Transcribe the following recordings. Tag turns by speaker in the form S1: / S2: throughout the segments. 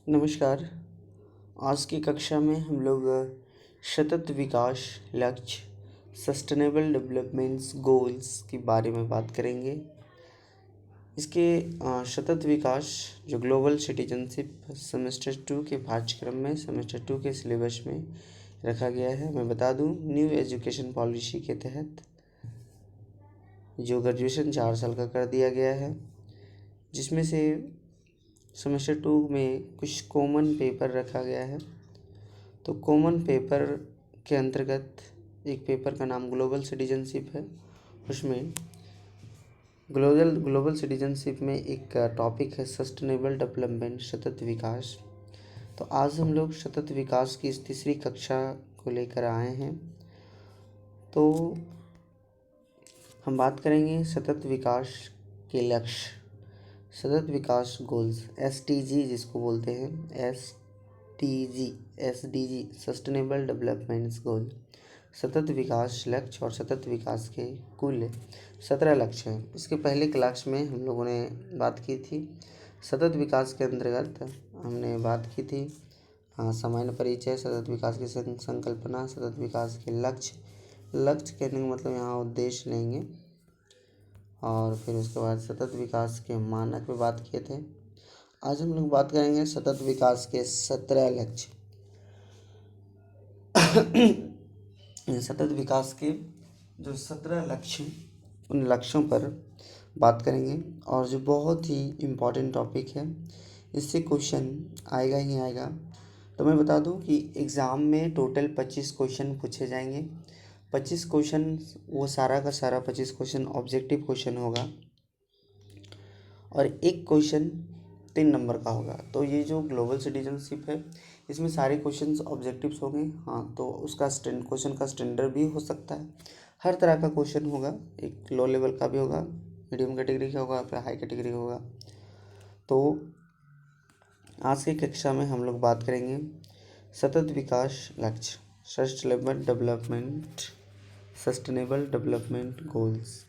S1: नमस्कार। आज की कक्षा में हम लोग सतत विकास लक्ष्य सस्टेनेबल डेवलपमेंट्स गोल्स के बारे में बात करेंगे। इसके सतत विकास जो ग्लोबल सिटीजनशिप सेमेस्टर 2 के पाठ्यक्रम में सेमेस्टर 2 के सिलेबस में रखा गया है। मैं बता दूं, न्यू एजुकेशन पॉलिसी के तहत जो ग्रेजुएशन 4 साल का कर दिया गया है, जिसमें से सेमेस्टर 2 में कुछ कॉमन पेपर रखा गया है। तो कॉमन पेपर के अंतर्गत एक पेपर का नाम ग्लोबल सिटीजनशिप है। उसमें ग्लोबल सिटीजनशिप में एक टॉपिक है सस्टेनेबल डेवलपमेंट, सतत विकास। तो आज हम लोग सतत विकास की इस तीसरी कक्षा को लेकर आए हैं। तो हम बात करेंगे सतत विकास के लक्ष्य, सतत विकास गोल्स, SDG जिसको बोलते हैं, SDG सस्टेनेबल डेवलपमेंट्स गोल। सतत विकास लक्ष्य और सतत विकास के कुल 17 लक्ष्य हैं। इसके पहले क्लास में हम लोगों ने बात की थी सतत विकास के अंतर्गत हमने बात की थी सामान्य परिचय, सतत विकास की संकल्पना, सतत विकास के लक्ष्य कहने का मतलब यहाँ उद्देश्य लेंगे, और फिर उसके बाद सतत विकास के मानक पे बात किए थे। आज हम लोग बात करेंगे सतत विकास के 17 लक्ष्य। सतत विकास के जो 17 लक्ष्य, उन लक्ष्यों पर बात करेंगे, और जो बहुत ही इम्पोर्टेंट टॉपिक है, इससे क्वेश्चन आएगा ही आएगा। तो मैं बता दूं कि एग्ज़ाम में टोटल 25 क्वेश्चन पूछे जाएंगे। 25 क्वेश्चन, वो सारा का सारा 25 क्वेश्चन ऑब्जेक्टिव क्वेश्चन होगा, और एक क्वेश्चन 3 नंबर का होगा। तो ये जो ग्लोबल सिटीजनशिप है, इसमें सारे क्वेश्चन्स ऑब्जेक्टिव्स होंगे। हाँ, तो उसका क्वेश्चन का स्टैंडर्ड भी हो सकता है, हर तरह का क्वेश्चन होगा। एक लो लेवल का भी होगा, मीडियम कैटेगरी का होगा, फिर हाई कैटेगरी का होगा। तो आज की कक्षा में हम लोग बात करेंगे सतत विकास लक्ष्य, सस्टेनेबल डेवलपमेंट गोल्स।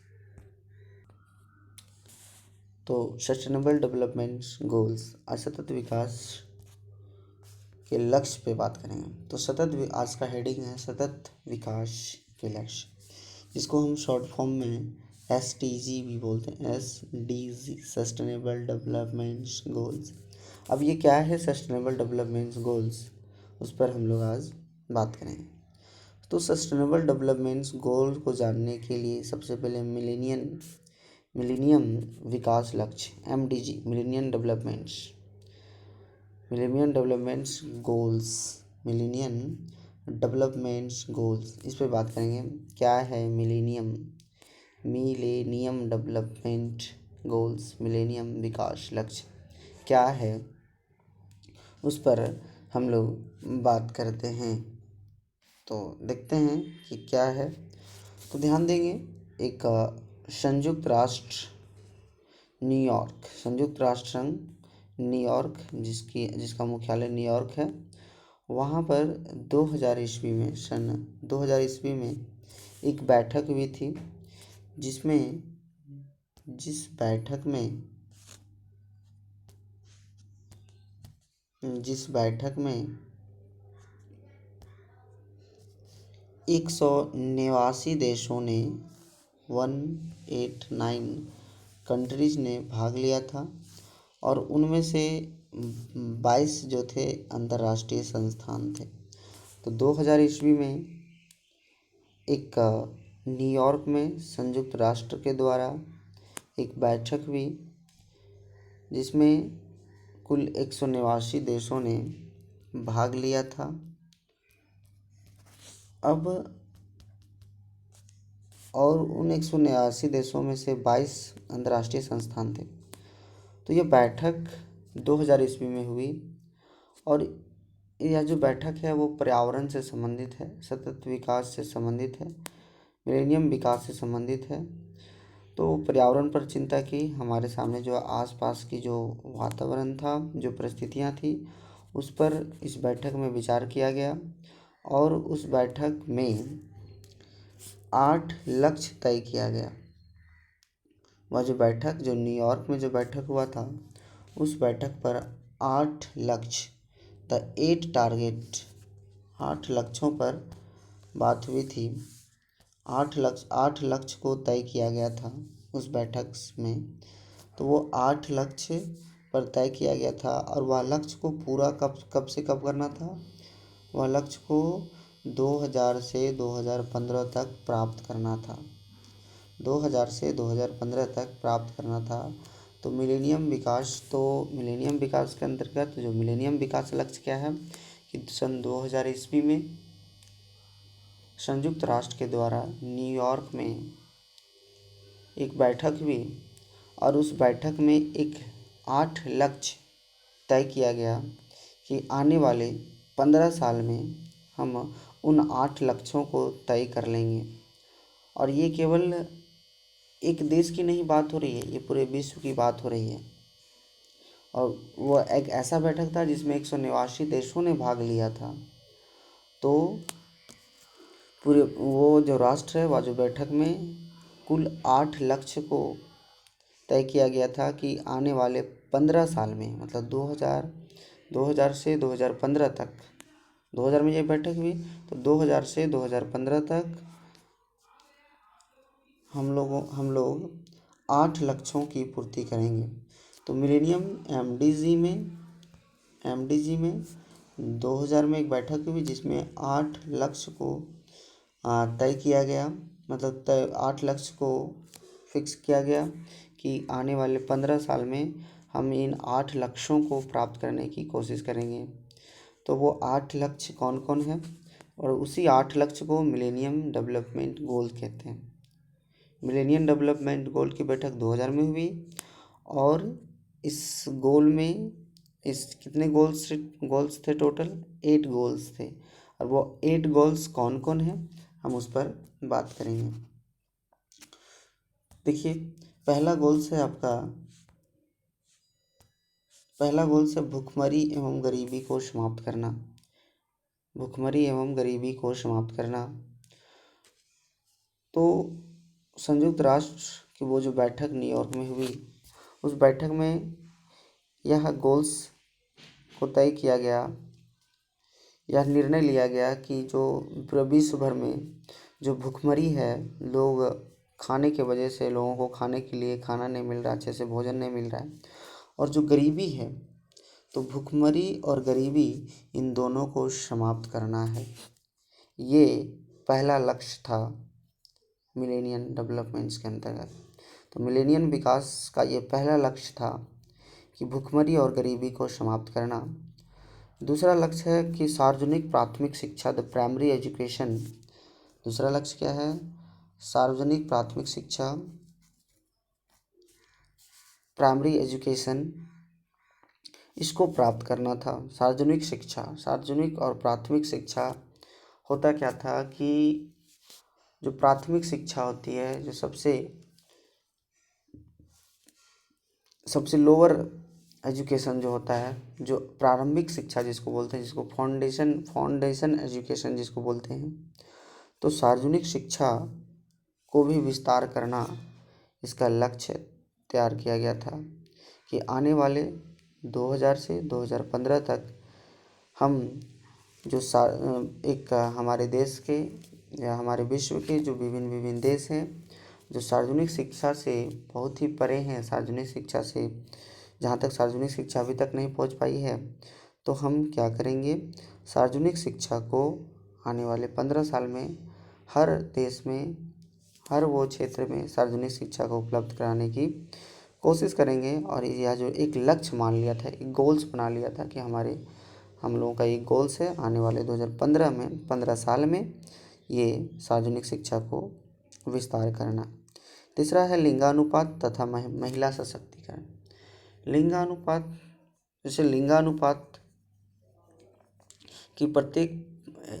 S1: तो सस्टेनेबल डेवलपमेंट गोल्स और सतत विकास के लक्ष्य पे बात करेंगे। तो आज का हेडिंग है सतत विकास के लक्ष्य, जिसको हम शॉर्ट फॉर्म में SDG भी बोलते हैं, SDG सस्टेनेबल डेवलपमेंट गोल्स। अब ये क्या है सस्टेनेबल डेवलपमेंट गोल्स, उस पर हम लोग आज बात करेंगे। तो सस्टेनेबल डेवलपमेंट गोल को जानने के लिए सबसे पहले मिलेनियम विकास लक्ष्य, MDG मिलेनियम डेवलपमेंट्स गोल्स, इस पे बात करेंगे। क्या है मिलेनियम डेवलपमेंट गोल्स, मिलेनियम विकास लक्ष्य क्या है, उस पर हम लोग बात करते हैं। तो देखते हैं कि क्या है। तो ध्यान देंगे, एक संयुक्त राष्ट्र संघ न्यूयॉर्क, जिसका मुख्यालय न्यूयॉर्क है, वहाँ पर 2000 ईस्वी में एक बैठक हुई थी, जिस बैठक में 189 देशों ने 189 कंट्रीज ने भाग लिया था, और उनमें से 22 जो थे अंतर्राष्ट्रीय संस्थान थे। तो 2000 ईस्वी में एक न्यूयॉर्क में संयुक्त राष्ट्र के द्वारा एक बैठक हुई, जिसमें कुल 189 देशों ने भाग लिया था। अब और उन 189 देशों में से 22 अंतर्राष्ट्रीय संस्थान थे। तो ये बैठक 2000 ईस्वी में हुई, और यह जो बैठक है वो पर्यावरण से संबंधित है, सतत विकास से संबंधित है, मिलेनियम विकास से संबंधित है। तो पर्यावरण पर चिंता की, हमारे सामने जो आसपास की जो वातावरण था, जो परिस्थितियाँ थी, उस पर इस बैठक में विचार किया गया, और उस बैठक में 8 लक्ष्य तय किया गया। वह जो न्यूयॉर्क में जो बैठक हुआ था, उस बैठक पर 8 लक्ष्य, द 8 टारगेट, 8 लक्ष्यों पर बात हुई थी। 8 लक्ष्य को तय किया गया था उस बैठक में। तो वो 8 लक्ष्य पर तय किया गया था और वह लक्ष्य को पूरा कब से कब करना था। वह लक्ष्य को 2000 से 2015 तक प्राप्त करना था। 2000 से 2015 तक प्राप्त करना था। तो मिलेनियम विकास के अंतर्गत जो मिलेनियम विकास लक्ष्य क्या है कि सन 2000 ईस्वी में संयुक्त राष्ट्र के द्वारा न्यूयॉर्क में एक बैठक हुई और उस बैठक में एक 8 लक्ष्य तय किया गया कि आने वाले 15 साल में हम उन 8 लक्ष्यों को तय कर लेंगे। और ये केवल एक देश की नहीं बात हो रही है, ये पूरे विश्व की बात हो रही है। और वो एक ऐसा बैठक था जिसमें 189 देशों ने भाग लिया था। तो पूरे वो जो राष्ट्र है, वह जो बैठक में कुल 8 लक्ष्य को तय किया गया था कि आने वाले 15 साल में, मतलब 2000 से 2015 तक, 2000 में ये बैठक हुई, तो 2000 से 2015 तक हम लोग 8 लक्ष्यों की पूर्ति करेंगे। तो मिलेनियम एमडीजी में 2000 में एक बैठक हुई जिसमें 8 लक्ष्य को तय किया गया, मतलब 8 लक्ष्य को फिक्स किया गया कि आने वाले 15 साल में हम इन 8 लक्ष्यों को प्राप्त करने की कोशिश करेंगे। तो वो 8 लक्ष्य कौन कौन है, और उसी 8 लक्ष्य को मिलेनियम डेवलपमेंट गोल कहते हैं। मिलेनियम डेवलपमेंट गोल की बैठक 2000 में हुई और इस गोल में कितने गोल्स थे टोटल? 8 गोल्स थे। और वो 8 गोल्स कौन कौन है, हम उस पर बात करेंगे। देखिए, पहला गोल्स है भुखमरी एवं गरीबी को समाप्त करना। भुखमरी एवं गरीबी को समाप्त करना। तो संयुक्त राष्ट्र की वो जो बैठक न्यूयॉर्क में हुई, उस बैठक में यह गोल्स को तय किया गया, यह निर्णय लिया गया कि जो पूरे विश्व भर में जो भुखमरी है, लोग खाने के वजह से, लोगों को खाने के लिए खाना नहीं मिल रहा, अच्छे से भोजन नहीं मिल रहा है, और जो गरीबी है, तो भुखमरी और गरीबी इन दोनों को समाप्त करना है। ये पहला लक्ष्य था मिलेनियम डेवलपमेंट्स के अंतर्गत। तो मिलेनियम विकास का ये पहला लक्ष्य था कि भुखमरी और गरीबी को समाप्त करना। दूसरा लक्ष्य है कि सार्वजनिक प्राथमिक शिक्षा, द प्राइमरी एजुकेशन। दूसरा लक्ष्य क्या है? सार्वजनिक प्राथमिक शिक्षा, प्राइमरी एजुकेशन, इसको प्राप्त करना था। सार्वजनिक और प्राथमिक शिक्षा होता क्या था कि जो प्राथमिक शिक्षा होती है, जो सबसे लोअर एजुकेशन जो होता है, जो प्रारंभिक शिक्षा जिसको बोलते हैं, जिसको फाउंडेशन एजुकेशन जिसको बोलते हैं, तो सार्वजनिक शिक्षा को भी विस्तार करना इसका लक्ष्य तैयार किया गया था कि आने वाले 2000 से 2015 तक हम जो हमारे देश के या हमारे विश्व के जो विभिन्न देश हैं, जो सार्वजनिक शिक्षा से बहुत ही परे हैं, सार्वजनिक शिक्षा से जहाँ तक सार्वजनिक शिक्षा अभी तक नहीं पहुँच पाई है, तो हम क्या करेंगे, सार्वजनिक शिक्षा को आने वाले 15 साल में हर देश में, हर वो क्षेत्र में सार्वजनिक शिक्षा को उपलब्ध कराने की कोशिश करेंगे। और यह जो एक लक्ष्य मान लिया था, एक गोल्स बना लिया था कि हम लोगों का एक गोल्स है आने वाले 2015 में, 15 साल में ये सार्वजनिक शिक्षा को विस्तार करना। तीसरा है लिंगानुपात तथा महिला सशक्तिकरण। लिंगानुपात, जैसे लिंगानुपात कि प्रत्येक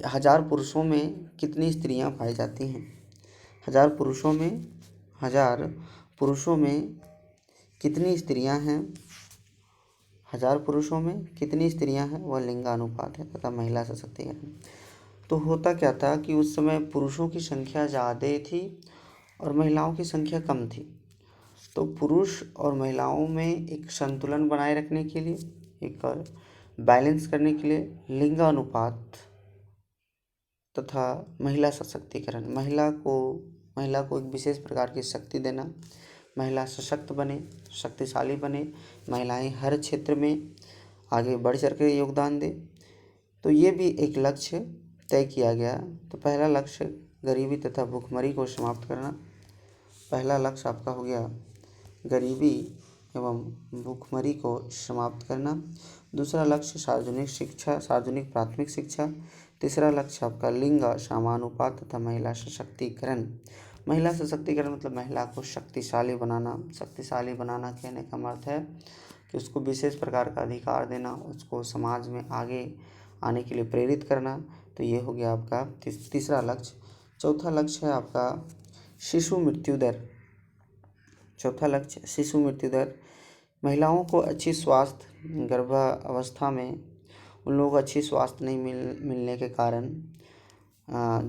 S1: 1000 पुरुषों में कितनी स्त्रियां पाई जाती हैं। 1000 पुरुषों में कितनी स्त्रियां हैं, 1000 पुरुषों में कितनी स्त्रियां हैं, वह लिंगानुपात है। तथा महिला सशक्तिकरण, तो होता क्या था कि उस समय पुरुषों की संख्या ज़्यादा थी और महिलाओं की संख्या कम थी। तो पुरुष और महिलाओं में एक संतुलन बनाए रखने के लिए, एक और बैलेंस करने के लिए लिंगानुपात तथा महिला सशक्तिकरण, महिला को एक विशेष प्रकार की शक्ति देना, महिला सशक्त बने, शक्तिशाली बने, महिलाएं हर क्षेत्र में आगे बढ़ चढ़ के योगदान दें। तो ये भी एक लक्ष्य तय किया गया। तो पहला लक्ष्य गरीबी तथा भुखमरी को समाप्त करना। पहला लक्ष्य आपका हो गया गरीबी एवं भुखमरी को समाप्त करना। दूसरा लक्ष्य सार्वजनिक शिक्षा, सार्वजनिक प्राथमिक शिक्षा। तीसरा लक्ष्य आपका लिंग समानुपात तथा महिला सशक्तिकरण। महिला सशक्तिकरण मतलब महिला को शक्तिशाली बनाना। शक्तिशाली बनाना कहने का अर्थ है कि उसको विशेष प्रकार का अधिकार देना, उसको समाज में आगे आने के लिए प्रेरित करना। तो ये हो गया आपका तीसरा लक्ष्य। चौथा लक्ष्य है आपका शिशु मृत्यु दर। चौथा लक्ष्य शिशु मृत्यु दर। महिलाओं को अच्छी स्वास्थ्य, गर्भावस्था में उन लोगों को अच्छी स्वास्थ्य नहीं मिलने के कारण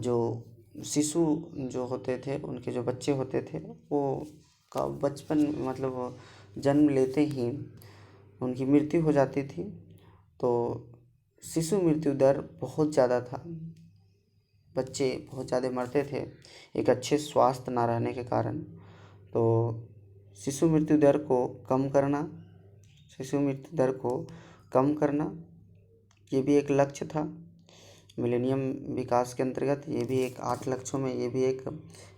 S1: जो शिशु जो होते थे, उनके जो बच्चे होते थे, वो का बचपन मतलब जन्म लेते ही उनकी मृत्यु हो जाती थी। तो शिशु मृत्यु दर बहुत ज़्यादा था, बच्चे बहुत ज़्यादा मरते थे एक अच्छे स्वास्थ्य ना रहने के कारण। तो शिशु मृत्यु दर को कम करना, शिशु मृत्यु दर को कम करना ये भी एक लक्ष्य था मिलेनियम विकास के अंतर्गत। ये भी एक 8 लक्ष्यों में ये भी एक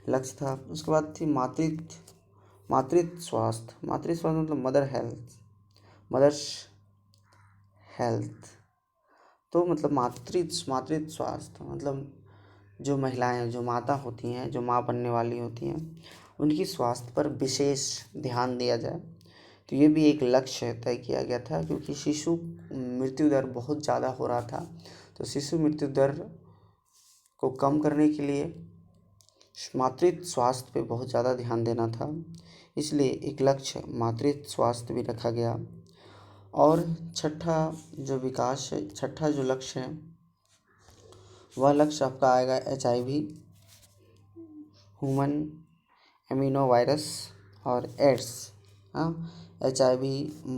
S1: लक्ष्य था। उसके बाद थी मातृत्व स्वास्थ्य। मातृ स्वास्थ्य मतलब मदर्स हेल्थ। तो मतलब मातृत्व स्वास्थ्य मतलब जो महिलाएं, जो माता होती हैं, जो माँ बनने वाली होती हैं, उनकी स्वास्थ्य पर विशेष ध्यान दिया जाए। तो ये भी एक लक्ष्य तय किया गया था, क्योंकि शिशु मृत्यु दर बहुत ज़्यादा हो रहा था। तो शिशु मृत्यु दर को कम करने के लिए मातृत्व स्वास्थ्य पे बहुत ज़्यादा ध्यान देना था, इसलिए एक लक्ष्य मातृत्व स्वास्थ्य भी रखा गया। और छठा जो लक्ष्य है वह लक्ष्य आपका आएगा HIV, ह्यूमन एमिनो वायरस और एड्स। HIV,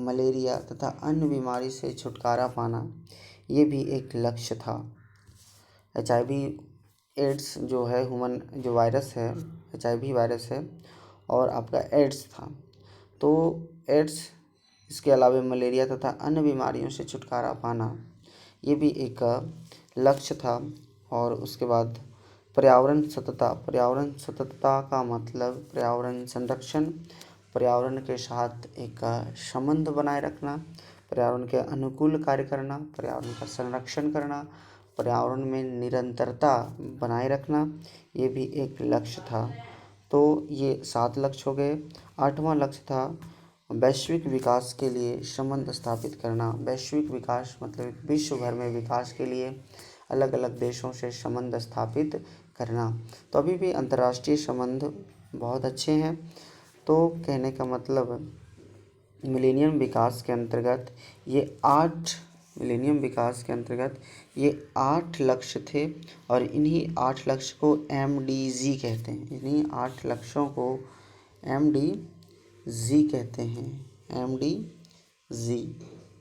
S1: मलेरिया तथा अन्य बीमारी से छुटकारा पाना, ये भी एक लक्ष्य था। HIV एड्स जो है ह्यूमन जो वायरस है, HIV वायरस है, और आपका एड्स था। तो एड्स, इसके अलावा मलेरिया तथा अन्य बीमारियों से छुटकारा पाना, ये भी एक लक्ष्य था। और उसके बाद पर्यावरण सततता का मतलब पर्यावरण संरक्षण, पर्यावरण के साथ एक संबंध बनाए रखना, पर्यावरण के अनुकूल कार्य करना, पर्यावरण का संरक्षण करना, पर्यावरण में निरंतरता बनाए रखना, ये भी एक लक्ष्य था। तो ये 7 लक्ष्य हो गए। 8वां लक्ष्य था वैश्विक विकास के लिए संबंध स्थापित करना। वैश्विक विकास मतलब विश्व भर में विकास के लिए अलग अलग देशों से संबंध स्थापित करना। तो अभी भी अंतर्राष्ट्रीय संबंध बहुत अच्छे हैं। तो कहने का मतलब मिलेनियम विकास के अंतर्गत ये 8 लक्ष्य थे, और इन्हीं 8 लक्ष्य को MDG कहते हैं। इन्हीं 8 लक्ष्यों को MDG कहते हैं। MDG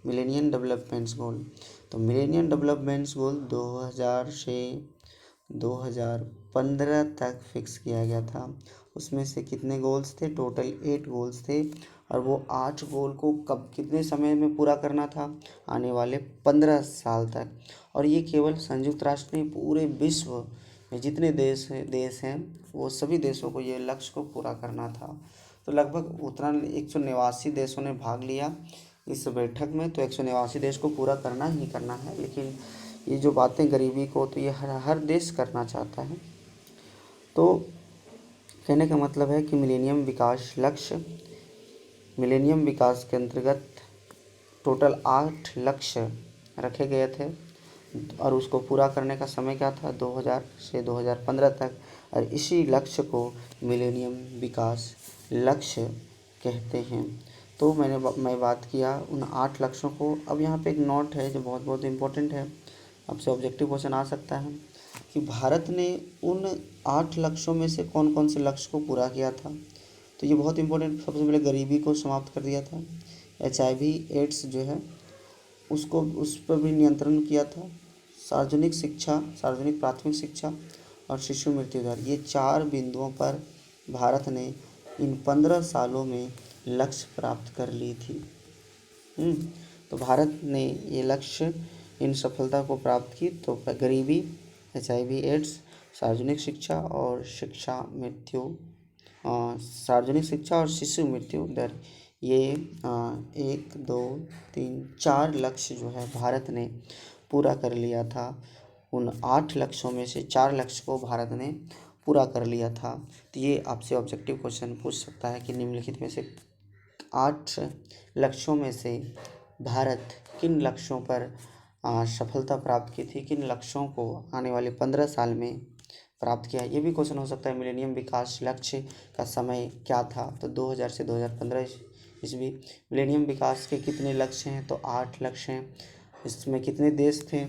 S1: मिलेनियम डेवलपमेंट्स गोल। तो मिलेनियम डेवलपमेंट्स गोल 2000 से 2015 तक फिक्स किया गया था। उसमें से कितने गोल्स थे? टोटल 8 गोल्स थे, और वो 8 गोल को कब कितने समय में पूरा करना था? आने वाले 15 साल तक। और ये केवल संयुक्त राष्ट्र नहीं, पूरे विश्व में जितने देश हैं वो सभी देशों को ये लक्ष्य को पूरा करना था। तो लगभग उतना 189 देशों ने भाग लिया इस बैठक में। तो 189 देश को पूरा करना ही करना है। लेकिन ये जो बातें गरीबी को, तो ये हर देश करना चाहता है। तो कहने का मतलब है कि मिलेनियम विकास के अंतर्गत टोटल 8 लक्ष्य रखे गए थे, और उसको पूरा करने का समय क्या था? 2000 से 2015 तक। और इसी लक्ष्य को मिलेनियम विकास लक्ष्य कहते हैं। तो मैं बात किया उन 8 लक्ष्यों को। अब यहाँ पे एक नोट है जो बहुत इम्पोर्टेंट है, आपसे ऑब्जेक्टिव क्वेश्चन आ सकता है कि भारत ने उन 8 लक्ष्यों में से कौन कौन से लक्ष्य को पूरा किया था। तो ये बहुत इम्पोर्टेंट। सबसे पहले गरीबी को समाप्त कर दिया था। HIV एड्स जो है उसको उस पर भी नियंत्रण किया था। सार्वजनिक शिक्षा, सार्वजनिक प्राथमिक शिक्षा और शिशु मृत्यु दर, ये 4 बिंदुओं पर भारत ने इन 15 सालों में लक्ष्य प्राप्त कर ली थी। तो भारत ने ये लक्ष्य, इन सफलता को प्राप्त की। तो गरीबी, HIV एड्स, सार्वजनिक शिक्षा और सार्वजनिक शिक्षा और शिशु मृत्यु दर, ये 1 2 3 4 लक्ष्य जो है भारत ने पूरा कर लिया था। उन 8 लक्ष्यों में से 4 लक्ष्य को भारत ने पूरा कर लिया था। तो ये आपसे ऑब्जेक्टिव क्वेश्चन पूछ सकता है कि निम्नलिखित में से 8 लक्ष्यों में से भारत किन लक्ष्यों पर सफलता प्राप्त की थी, किन लक्ष्यों को आने वाले 15 साल में प्राप्त किया। ये भी क्वेश्चन हो सकता है मिलेनियम विकास लक्ष्य का समय क्या था। तो 2000 से 2015 ईस्वी। मिलेनियम विकास के कितने लक्ष्य हैं, तो 8 लक्ष्य हैं। इसमें कितने देश थे,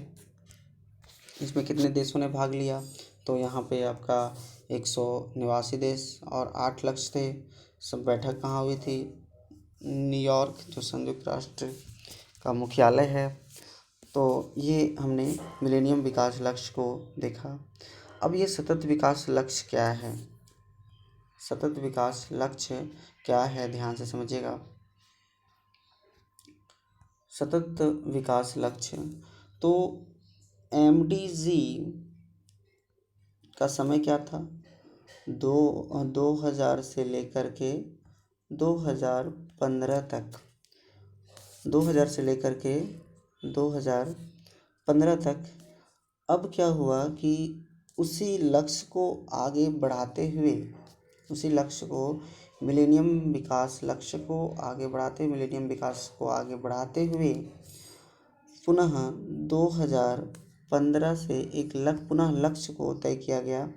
S1: इसमें कितने देशों ने भाग लिया, तो यहाँ पे आपका 189 देश और 8 लक्ष्य थे। सब बैठक कहाँ हुई थी, न्यूयॉर्क, जो संयुक्त राष्ट्र का मुख्यालय है। तो ये हमने मिलेनियम विकास लक्ष्य को देखा। अब ये सतत विकास लक्ष्य क्या है, सतत विकास लक्ष्य क्या है, ध्यान से समझिएगा। सतत विकास लक्ष्य, तो MDG का समय क्या था, 2000 से लेकर के 2015 तक, 2000 से लेकर के 2015 तक। अब क्या हुआ कि उसी लक्ष्य को आगे बढ़ाते हुए, उसी लक्ष्य को, मिलेनियम विकास लक्ष्य को आगे बढ़ाते, मिलेनियम विकास को आगे बढ़ाते हुए पुनः 2015 से पुनः लक्ष्य को तय किया गया।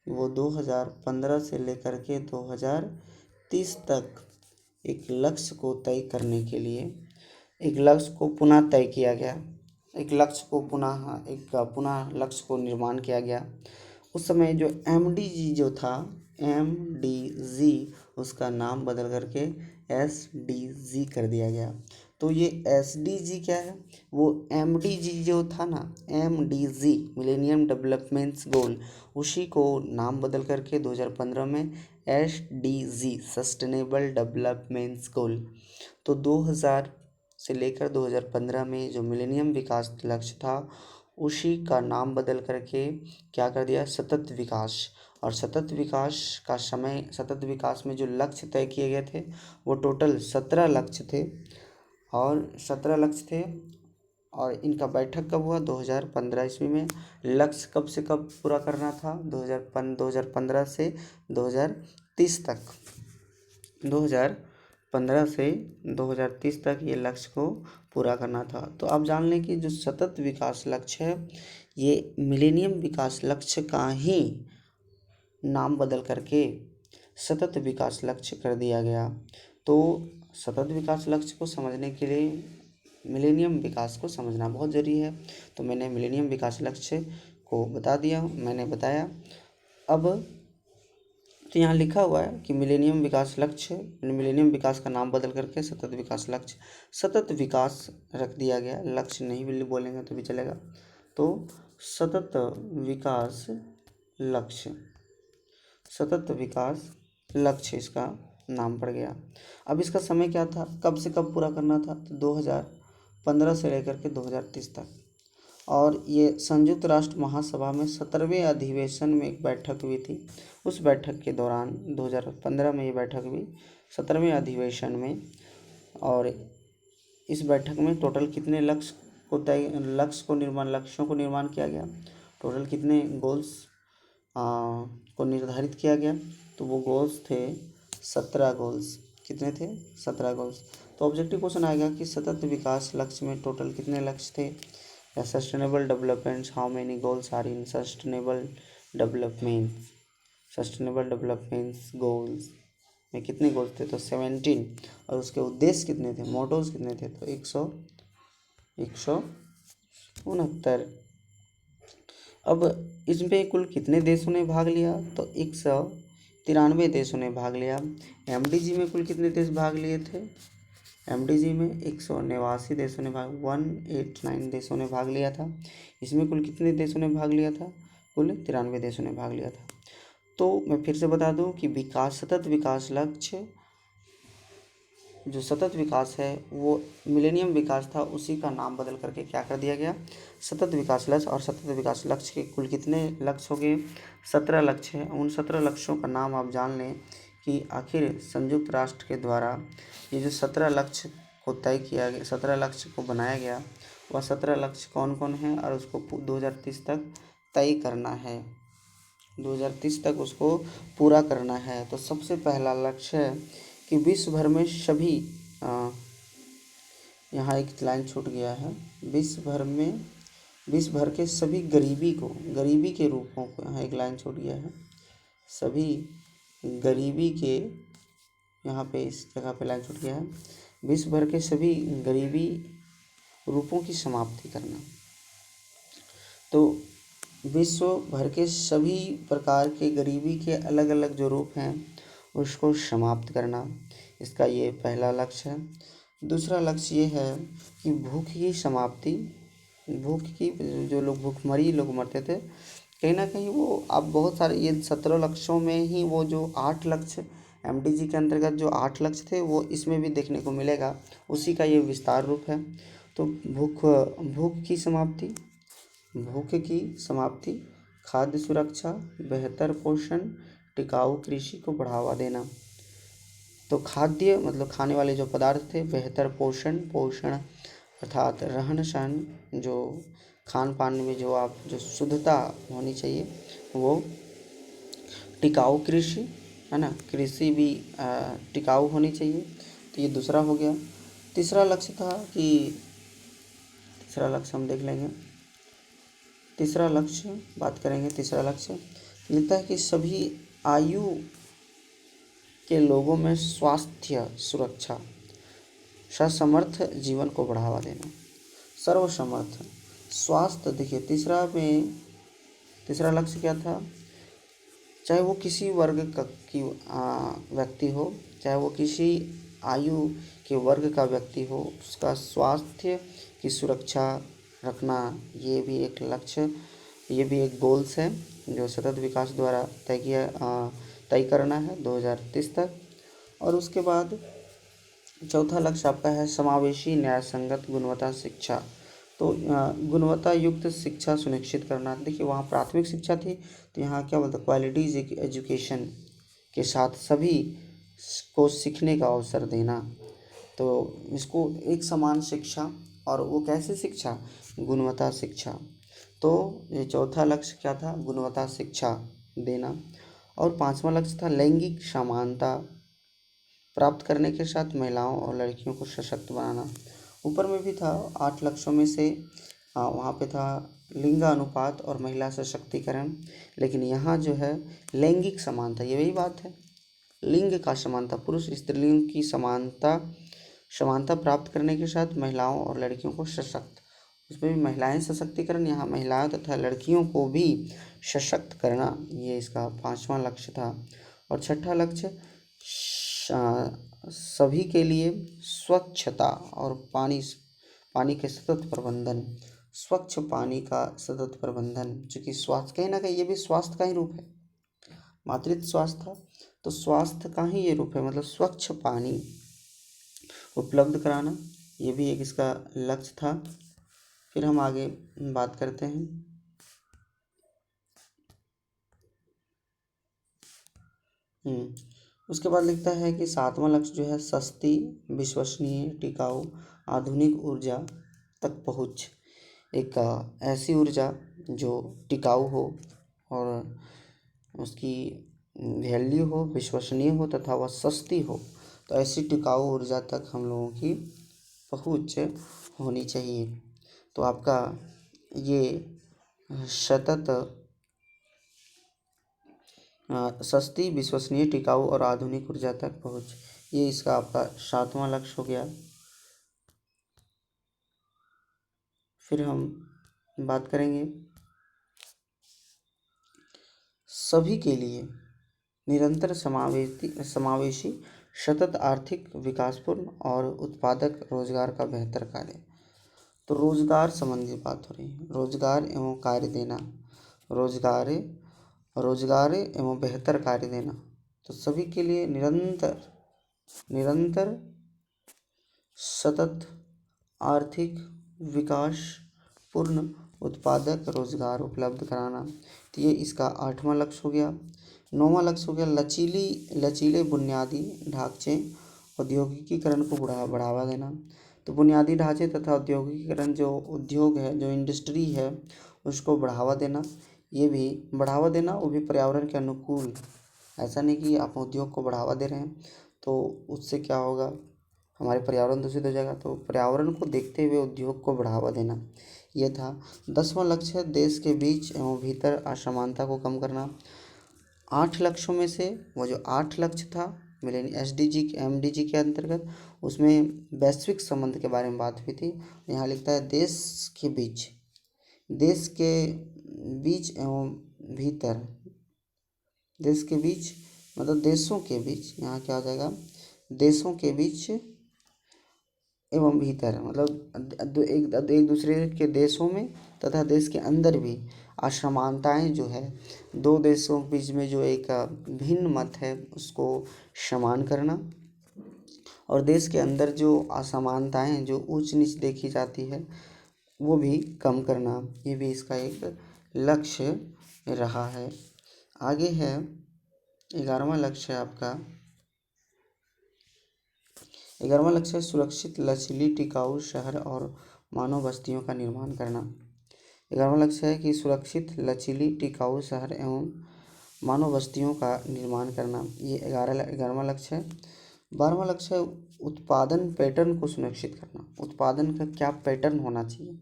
S1: वो 2015 से लेकर के 2030 तक एक लक्ष्य को तय करने के लिए एक लक्ष्य को पुनः तय किया गया, एक लक्ष्य को पुनः लक्ष्य को निर्माण किया गया। उस समय जो MDG जो था, MDG, उसका नाम बदल करके SDG कर दिया गया। तो ये SDG क्या है, वो MDG जो था ना, MDG मिलेनियम डेवलपमेंट्स गोल, उसी को नाम बदल करके 2015 में SDG सस्टेनेबल डेवलपमेंट्स गोल। तो 2000 से लेकर 2015 में जो मिलेनियम विकास लक्ष्य था, उसी का नाम बदल करके क्या कर दिया, सतत विकास। और सतत विकास का समय, सतत विकास में जो लक्ष्य तय किए गए थे, वो टोटल 17 लक्ष्य थे, और 17 लक्ष्य थे। और इनका बैठक कब हुआ, 2015 ईस्वी में। लक्ष्य कब से कब पूरा करना था, 2015 से 2030 तक, 2015 से 2030 तक ये लक्ष्य को पूरा करना था। तो आप जान लें कि जो सतत विकास लक्ष्य है, ये मिलेनियम विकास लक्ष्य का ही नाम बदल करके सतत विकास लक्ष्य कर दिया गया। तो सतत विकास लक्ष्य को समझने के लिए मिलेनियम विकास को समझना बहुत ज़रूरी है। तो मैंने मिलेनियम विकास लक्ष्य को बता दिया, मैंने बताया। अब तो यहाँ लिखा हुआ है कि मिलेनियम विकास लक्ष्य, मिलेनियम विकास का नाम बदल करके सतत विकास लक्ष्य, सतत विकास रख दिया गया, लक्ष्य नहीं भी बोलेंगे तो भी चलेगा। तो सतत विकास लक्ष्य, सतत विकास लक्ष्य इसका नाम पड़ गया। अब इसका समय क्या था, कब से कब पूरा करना था, तो 2015 से लेकर के 2030 तक। और ये संयुक्त राष्ट्र महासभा में 17वें अधिवेशन में एक बैठक हुई थी। उस बैठक के दौरान 2015 में ये बैठक हुई, 17वें अधिवेशन में। और इस बैठक में टोटल कितने लक्ष्यों को निर्माण किया गया, टोटल कितने गोल्स को निर्धारित किया गया, तो वो गोल्स थे 17 गोल्स। कितने थे, 17 गोल्स। तो ऑब्जेक्टिव क्वेश्चन आएगा कि सतत विकास लक्ष्य में टोटल कितने लक्ष्य थे, या sustainable developments, how many goals are in sustainable developments goals में कितने गोल्स थे, तो 17। और उसके उद्देश्य कितने थे, मोटोज कितने थे, तो 169। अब इसमें कुल कितने देशों ने भाग लिया, तो 193 देशों ने भाग लिया। MDG में कुल कितने देश भाग लिए थे, एमडीजी में 189 देशों ने 189 देशों ने भाग लिया था। इसमें कुल कितने देशों ने भाग लिया था? कुल 93 देशों ने भाग लिया था। तो मैं फिर से बता दूं कि सतत विकास लक्ष्य, जो सतत विकास है वो मिलेनियम विकास था, उसी का नाम बदल करके क्या कर दिया गया? सतत विकास लक्ष्य। और सतत विकास लक्ष्य के कुल कितने लक्ष्य हो गए? 17 लक्ष्य हैं। उन 17 लक्ष्यों का नाम आप जान लें कि आखिर संयुक्त राष्ट्र के द्वारा ये जो 17 लक्ष्य को तय किया गया, 17 लक्ष्य को बनाया गया, वह 17 लक्ष्य कौन कौन है और उसको 2030 तक तय करना है, 2030 तक उसको पूरा करना है। तो सबसे पहला लक्ष्य है कि विश्व भर में सभी, यहाँ एक लाइन छूट गया है, विश्व भर के सभी गरीबी के रूपों को, यहाँ एक लाइन छूट गया है, सभी गरीबी के, यहाँ पे इस जगह पे लाइन छूट गया है, विश्व भर के सभी गरीबी रूपों की समाप्ति करना। तो विश्व भर के सभी प्रकार के गरीबी के अलग अलग जो रूप हैं उसको समाप्त करना, इसका ये पहला लक्ष्य है। दूसरा लक्ष्य ये है कि भूख की समाप्ति, भूख की, जो लोग भूखमरी लोग मरते थे, कहीं ना कहीं वो अब बहुत सारे, ये 17 लक्ष्यों में ही वो जो 8 लक्ष्य एमडीजी के अंतर्गत जो 8 लक्ष्य थे वो इसमें भी देखने को मिलेगा, उसी का ये विस्तार रूप है। तो भूख की समाप्ति, खाद्य सुरक्षा, बेहतर पोषण, टिकाऊ कृषि को बढ़ावा देना। तो खाद्य मतलब खाने वाले जो पदार्थ थे, बेहतर पोषण अर्थात रहन सहन, जो खान पान में जो शुद्धता होनी चाहिए वो, टिकाऊ कृषि, है ना, कृषि भी टिकाऊ होनी चाहिए। तो ये दूसरा हो गया। तीसरा लक्ष्य हम देख लेंगे। तीसरा लक्ष्य लिखता है कि सभी आयु के लोगों में स्वास्थ्य सुरक्षा, ससमर्थ जीवन को बढ़ावा देना, सर्वसमर्थ स्वास्थ्य। देखिए तीसरा लक्ष्य क्या था? चाहे वो किसी वर्ग की व्यक्ति हो, चाहे वो किसी आयु के वर्ग का व्यक्ति हो, उसका स्वास्थ्य की सुरक्षा रखना, ये भी एक लक्ष्य, ये भी एक गोल्स है जो सतत विकास द्वारा तय करना है 2030 तक। और उसके बाद चौथा लक्ष्य आपका है समावेशी न्याय संगत गुणवत्ता शिक्षा। तो गुणवत्ता युक्त शिक्षा सुनिश्चित करना। देखिए वहाँ प्राथमिक शिक्षा थी, तो यहाँ क्या बोलते हैं, क्वालिटीज एजुकेशन के साथ सभी को सीखने का अवसर देना। तो इसको एक समान शिक्षा, और वो कैसे शिक्षा? गुणवत्ता शिक्षा। तो ये चौथा लक्ष्य क्या था? गुणवत्ता शिक्षा देना। और पांचवा लक्ष्य था लैंगिक समानता प्राप्त करने के साथ महिलाओं और लड़कियों को सशक्त बनाना। ऊपर में भी था 8 लक्ष्यों में से, वहाँ पे था लिंग अनुपात और महिला सशक्तिकरण, लेकिन यहाँ जो है लैंगिक समानता, ये वही बात है, लिंग का समानता, पुरुष स्त्रीलिंग की समानता प्राप्त करने के साथ महिलाओं और लड़कियों को सशक्त, उसमें भी महिलाएं सशक्तिकरण, यहाँ महिलाओं तथा लड़कियों को भी सशक्त करना, ये इसका पांचवा लक्ष्य था। और छठा लक्ष्य सभी के लिए स्वच्छता और पानी के सतत प्रबंधन, स्वच्छ पानी का सतत प्रबंधन, चूँकि स्वास्थ्य कहीं ना कहीं ये भी स्वास्थ्य का ही रूप है, मातृत्व स्वास्थ्य था तो स्वास्थ्य का ही ये रूप है, मतलब स्वच्छ पानी उपलब्ध कराना, ये भी एक इसका लक्ष्य था। फिर हम आगे बात करते हैं। उसके बाद लिखता है कि सातवां लक्ष्य जो है सस्ती, विश्वसनीय, टिकाऊ, आधुनिक ऊर्जा तक पहुँच। एक ऐसी ऊर्जा जो टिकाऊ हो और उसकी वैल्यू हो, विश्वसनीय हो तथा वह सस्ती हो। तो ऐसी टिकाऊ ऊर्जा तक हम लोगों की पहुँच होनी चाहिए। तो आपका ये सतत सस्ती, विश्वसनीय, टिकाऊ और आधुनिक ऊर्जा तक पहुँच, ये इसका आपका सातवां लक्ष्य हो गया। फिर हम बात करेंगे सभी के लिए निरंतर समावेशी सतत आर्थिक विकासपूर्ण और उत्पादक रोजगार का बेहतर कार्य। तो रोजगार संबंधी बात हो रही है, रोजगार एवं कार्य देना, रोजगार रोजगार एवं बेहतर कार्य देना। तो सभी के लिए निरंतर निरंतर सतत आर्थिक विकास पूर्ण उत्पादक रोजगार उपलब्ध कराना। तो ये इसका 8वां लक्ष्य हो गया। 9वां लक्ष्य हो गया लचीले बुनियादी ढांचे औद्योगिकीकरण को बढ़ावा देना। तो बुनियादी ढांचे तथा औद्योगिकीकरण, जो उद्योग है, जो इंडस्ट्री है, उसको बढ़ावा देना। ये भी बढ़ावा देना, वो भी पर्यावरण के अनुकूल। ऐसा नहीं कि आप उद्योग को बढ़ावा दे रहे हैं तो उससे क्या होगा, हमारे पर्यावरण दूषित हो जाएगा। तो पर्यावरण को देखते हुए उद्योग को बढ़ावा देना, ये था। 10वां लक्ष्य है देश के बीच एवं भीतर असमानता को कम करना। 8 लक्ष्यों में से वो जो 8 लक्ष्य था मिलेनियम MDG के अंतर्गत, उसमें वैश्विक संबंध के बारे में बात हुई थी। यहाँ लिखता है देश के बीच एवं भीतर, देश के बीच मतलब देशों के बीच, यहाँ क्या हो जाएगा, देशों के बीच एवं भीतर मतलब एक दूसरे के देशों में तथा देश के अंदर भी असमानताएं जो है, दो देशों के बीच में जो एक भिन्न मत है उसको समान करना, और देश के अंदर जो असमानताएं, जो ऊंच नीच देखी जाती है, वो भी कम करना। ये भी इसका एक लक्ष्य रहा है। आगे है 11वां लक्ष्य है आपका। 11वां लक्ष्य है सुरक्षित लचीली टिकाऊ शहर और मानव बस्तियों का निर्माण करना। 11वां लक्ष्य है कि सुरक्षित लचीली टिकाऊ शहर एवं मानव बस्तियों का निर्माण करना, ये 11वां लक्ष्य है। 12वां लक्ष्य है उत्पादन पैटर्न को सुनिश्चित करना। उत्पादन का क्या पैटर्न होना चाहिए,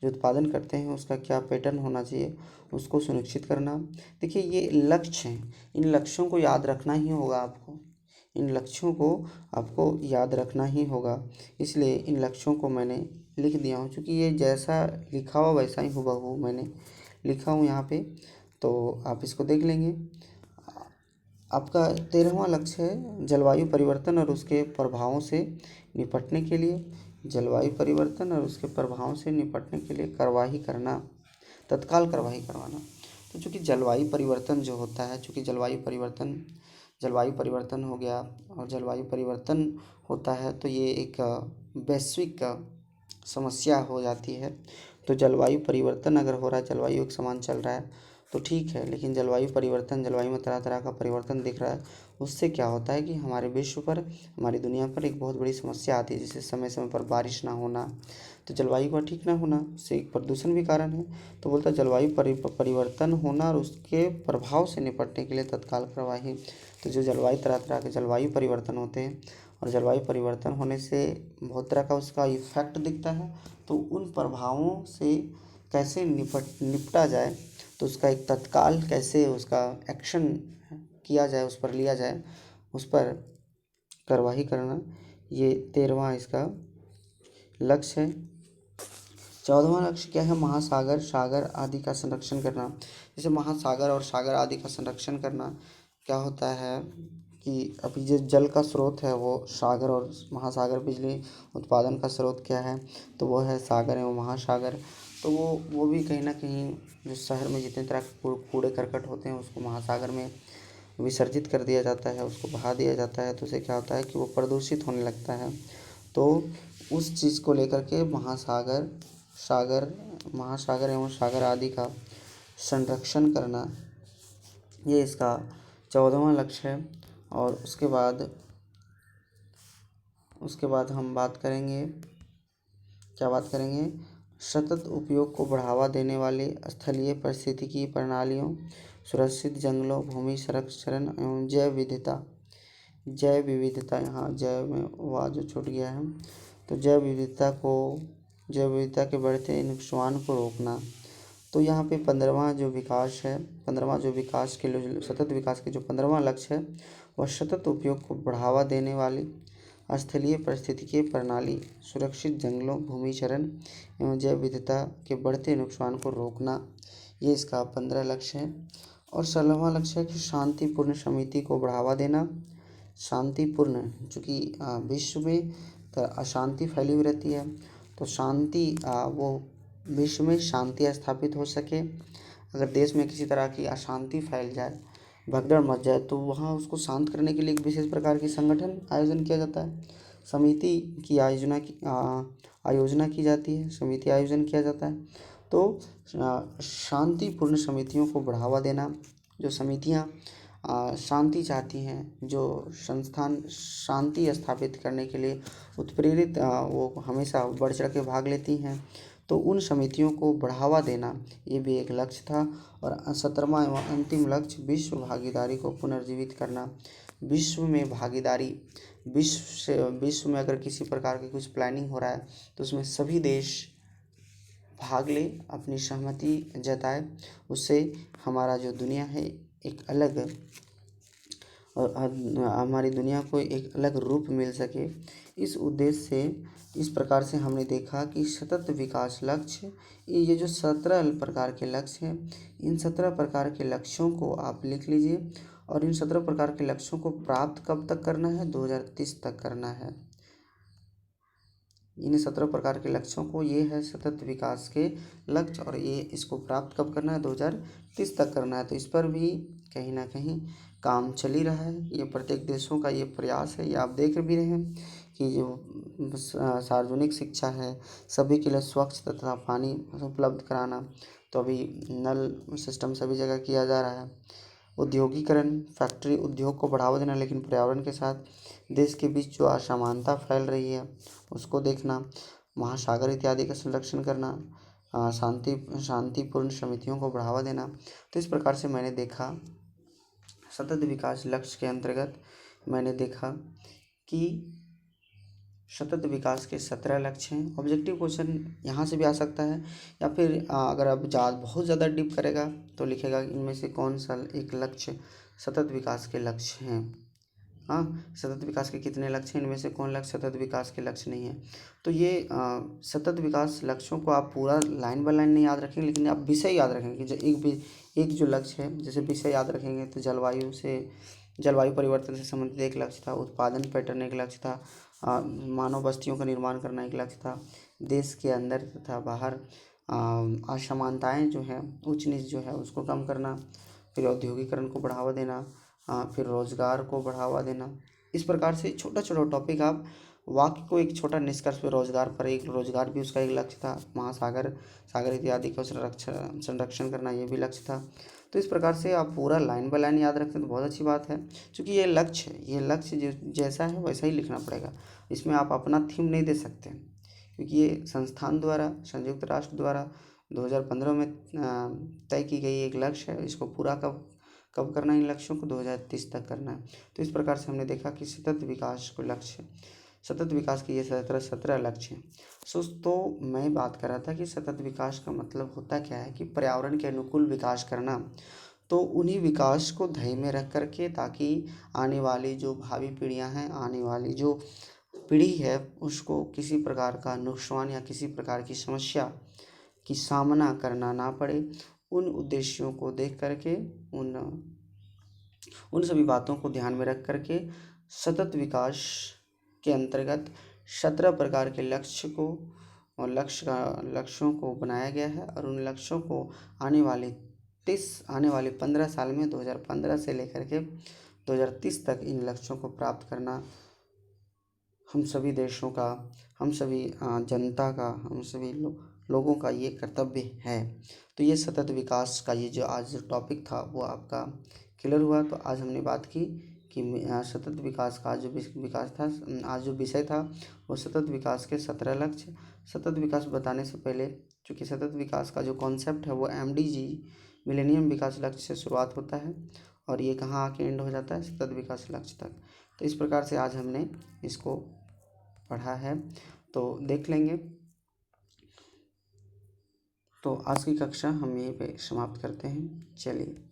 S1: जो उत्पादन करते हैं उसका क्या पैटर्न होना चाहिए, उसको सुनिश्चित करना। देखिए ये लक्ष्य हैं, इन लक्ष्यों को याद रखना ही होगा आपको, इन लक्ष्यों को आपको याद रखना ही होगा। इसलिए इन लक्ष्यों को मैंने लिख दिया हूँ, क्योंकि ये जैसा लिखा हुआ वैसा ही हूबहू मैंने लिखा हूँ यहाँ पे, तो आप इसको देख लेंगे। आपका 13वां लक्ष्य है जलवायु परिवर्तन और उसके प्रभावों से निपटने के लिए, जलवायु परिवर्तन और उसके प्रभावों से निपटने के लिए कार्यवाही करना, तत्काल कार्यवाही करवाना। तो चूँकि जलवायु परिवर्तन जो होता है, चूँकि जलवायु परिवर्तन हो गया और जलवायु परिवर्तन होता है तो ये एक वैश्विक समस्या हो जाती है। तो जलवायु परिवर्तन अगर हो रहा है, जलवायु एक समान चल रहा है तो ठीक है, लेकिन जलवायु में तरह तरह का परिवर्तन दिख रहा है, उससे क्या होता है कि हमारे विश्व पर, हमारी दुनिया पर एक बहुत बड़ी समस्या आती है, जैसे समय समय पर बारिश ना होना। तो जलवायु का ठीक ना होना उससे एक प्रदूषण भी कारण है। तो बोलता है जलवायु परिवर्तन होना और उसके प्रभाव से निपटने के लिए तत्काल कार्यवाही। तो जो तरह तरह के जलवायु परिवर्तन होते हैं और जलवायु परिवर्तन होने से बहुत तरह का उसका इफेक्ट दिखता है, तो उन प्रभावों से कैसे निपटा जाए, तो उसका एक तत्काल कैसे उसका एक्शन किया जाए, उस पर लिया जाए, उस पर कार्यवाही करना, ये 13वां इसका लक्ष्य है। 14वां लक्ष्य क्या है, सागर आदि का संरक्षण करना। जैसे महासागर और सागर आदि का संरक्षण करना क्या होता है कि अभी जो जल का स्रोत है वो सागर और महासागर, बिजली उत्पादन का स्रोत क्या है, तो वो है सागर एवं महासागर। तो वो भी कहीं ना कहीं जो शहर में जितने तरह के कूड़े करकट होते हैं उसको महासागर में विसर्जित कर दिया जाता है, उसको बहा दिया जाता है, तो उससे क्या होता है कि वो प्रदूषित होने लगता है। तो उस चीज़ को लेकर के महासागर एवं सागर आदि का संरक्षण करना, ये इसका 14वां लक्ष्य है। और उसके बाद हम बात करेंगे, क्या बात करेंगे, सतत उपयोग को बढ़ावा देने वाले स्थलीय पारिस्थितिकी प्रणालियों, सुरक्षित जंगलों, भूमि संरक्षण एवं जैव विविधता। यहाँ जैव में वाह जो छूट गया है, तो जैव विविधता के बढ़ते नुकसान को रोकना। तो यहाँ पे 15वां जो विकास के लिए सतत विकास के जो 15वां लक्ष्य है, वह सतत उपयोग को बढ़ावा देने वाली स्थलीय पारिस्थितिकी प्रणाली, सुरक्षित जंगलों, भूमि क्षरण एवं जैव विविधता के बढ़ते नुकसान को रोकना, ये इसका 15 लक्ष्य है। और 16वां लक्ष्य है कि शांतिपूर्ण समिति को बढ़ावा देना, शांतिपूर्ण, चूँकि विश्व में अशांति फैली हुई रहती है, तो शांति वो विश्व में शांति स्थापित हो सके। अगर देश में किसी तरह की अशांति फैल जाए, भगदड़ मच जाए, तो वहाँ उसको शांत करने के लिए एक विशेष प्रकार की संगठन आयोजन किया जाता है, समिति की आयोजना की जाती है, समिति आयोजन किया जाता है। तो शांतिपूर्ण समितियों को बढ़ावा देना, जो समितियाँ शांति चाहती हैं, जो संस्थान शांति स्थापित करने के लिए उत्प्रेरित वो हमेशा बढ़ चढ़ के भाग लेती हैं, तो उन समितियों को बढ़ावा देना ये भी एक लक्ष्य था। और 17वां एवं अंतिम लक्ष्य विश्व भागीदारी को पुनर्जीवित करना। विश्व में भागीदारी, विश्व में अगर किसी प्रकार की कुछ प्लानिंग हो रहा है तो उसमें सभी देश भाग ले, अपनी सहमति जताए, उससे हमारा जो दुनिया है एक अलग और हमारी दुनिया को एक अलग रूप मिल सके। इस उद्देश्य से इस प्रकार से हमने देखा कि सतत विकास लक्ष्य, ये जो 17 प्रकार के लक्ष्य हैं, इन 17 प्रकार के लक्ष्यों को आप लिख लीजिए। और इन 17 प्रकार के लक्ष्यों को प्राप्त कब तक करना है? 2030 तक करना है। इन 17 प्रकार के लक्ष्यों को, ये है सतत विकास के लक्ष्य, और ये इसको प्राप्त कब करना है? 2030 तक करना है। तो इस पर भी कहीं ना कहीं काम चल ही रहा है। ये प्रत्येक देशों का ये प्रयास है। ये आप देख भी रहे हैं कि जो सार्वजनिक शिक्षा है, सभी के लिए स्वच्छ तथा पानी उपलब्ध कराना, तो अभी नल सिस्टम सभी जगह किया जा रहा है। औद्योगिकरण, फैक्ट्री उद्योग को बढ़ावा देना, लेकिन पर्यावरण के साथ देश के बीच जो असमानता फैल रही है उसको देखना, महासागर इत्यादि का संरक्षण करना, शांतिपूर्ण समितियों को बढ़ावा देना। तो इस प्रकार से मैंने देखा सतत विकास लक्ष्य के अंतर्गत मैंने देखा कि सतत विकास के 17 लक्ष्य हैं। ऑब्जेक्टिव क्वेश्चन यहाँ से भी आ सकता है, या फिर अगर आप बहुत ज़्यादा डीप करेगा तो लिखेगा कि इनमें से कौन सा एक लक्ष्य सतत विकास के लक्ष्य हैं। हाँ, सतत विकास के कितने लक्ष्य हैं, इनमें से कौन लक्ष्य सतत विकास के लक्ष्य नहीं है। तो ये सतत विकास लक्ष्यों को आप पूरा लाइन बाय लाइन नहीं याद रखेंगे, लेकिन आप विषय याद रखेंगे। जो एक जो लक्ष्य है, जैसे विषय याद रखेंगे तो जलवायु परिवर्तन से संबंधित एक लक्ष्य था, उत्पादन पैटर्न एक लक्ष्य था, मानव बस्तियों का निर्माण करना एक लक्ष्य था, देश के अंदर तथा बाहर असमानताएं जो है, उच्च नीच जो है उसको कम करना, फिर औद्योगिकरण को बढ़ावा देना, फिर रोजगार को बढ़ावा देना। इस प्रकार से छोटा छोटा टॉपिक आप वाक्य को एक छोटा निष्कर्ष पे रोजगार पर, एक रोजगार भी उसका एक लक्ष्य था, सागर इत्यादि का संरक्षण करना ये भी लक्ष्य था। तो इस प्रकार से आप पूरा लाइन बाय लाइन याद रखते हैं तो बहुत अच्छी बात है, क्योंकि ये लक्ष्य जैसा है वैसा ही लिखना पड़ेगा। इसमें आप अपना थीम नहीं दे सकते, क्योंकि ये संस्थान द्वारा, संयुक्त राष्ट्र द्वारा 2015 में तय की गई एक लक्ष्य है। इसको पूरा कब करना है? इन लक्ष्यों को 2030 तक करना है। तो इस प्रकार से हमने देखा कि सतत विकास के ये 17 लक्ष्य हैं। तो मैं बात कर रहा था कि सतत विकास का मतलब होता क्या है, कि पर्यावरण के अनुकूल विकास करना। तो उन्हीं विकास को ध्येय में रख करके, ताकि आने वाली जो भावी पीढ़ियां हैं, आने वाली जो पीढ़ी है, उसको किसी प्रकार का नुकसान या किसी प्रकार की समस्या की सामना करना ना पड़े। उन उद्देश्यों को देख करके, उन सभी बातों को ध्यान में रख करके सतत विकास के अंतर्गत 17 प्रकार के लक्ष्यों को बनाया गया है। और उन लक्ष्यों को आने वाले 15 साल में 2015 से लेकर के 2030 तक इन लक्ष्यों को प्राप्त करना हम सभी देशों का, हम सभी जनता का, हम सभी लोगों का ये कर्तव्य है। तो ये सतत विकास का ये जो आज जो टॉपिक था वो आपका क्लियर हुआ। तो आज हमने बात की कि सतत विकास का आज जो विषय था वो सतत विकास के 17 लक्ष्य। सतत विकास बताने से पहले, चूँकि सतत विकास का जो कॉन्सेप्ट है वो MDG मिलेनियम विकास लक्ष्य से शुरुआत होता है, और ये कहाँ आके एंड हो जाता है? सतत विकास लक्ष्य तक। तो इस प्रकार से आज हमने इसको पढ़ा है, तो देख लेंगे। तो आज की कक्षा हम यहीं पे समाप्त करते हैं। चलिए।